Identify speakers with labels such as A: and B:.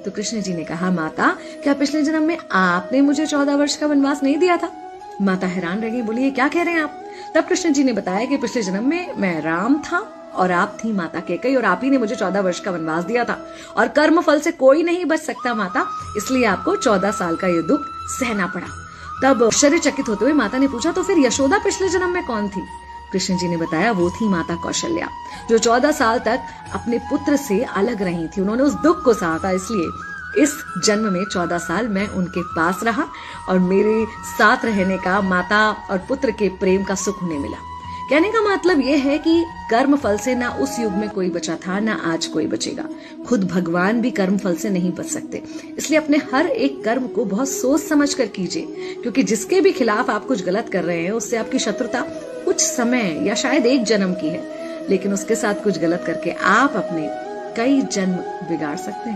A: तो कृष्ण जी ने कहा, माता क्या पिछले जन्म में आपने मुझे 14 वर्ष का वनवास नहीं दिया था? माता हैरान रह गई, बोली ये क्या कह रहे हैं आप? तब कृष्ण जी ने बताया कि पिछले जन्म में मैं राम था और आप थी माता कैकेयी और आप ही ने मुझे 14 वर्ष का वनवास दिया था और कर्म फल से कोई नहीं बच सकता माता, इसलिए आपको 14 साल का ये दुख सहना पड़ा। तब आश्चर्यचकित होते हुए माता ने पूछा, तो फिर यशोदा पिछले जन्म में कौन थी? कृष्ण जी ने बताया, वो थी माता कौशल्या, जो 14 साल तक अपने पुत्र से अलग रही थी। उन्होंने उस दुख को सहा था, इसलिए इस जन्म में 14 साल मैं उनके पास रहा और मेरे साथ रहने का, माता और पुत्र के प्रेम का सुख उन्हें मिला। कहने का मतलब यह है कि कर्म फल से ना उस युग में कोई बचा था, ना आज कोई बचेगा। खुद भगवान भी कर्म फल से नहीं बच सकते, इसलिए अपने हर एक कर्म को बहुत सोच समझ कर कीजिए, क्योंकि जिसके भी खिलाफ आप कुछ गलत कर रहे हैं उससे आपकी शत्रुता कुछ समय या शायद एक जन्म की है, लेकिन उसके साथ कुछ गलत करके आप अपने कई जन्म बिगाड़ सकते हैं।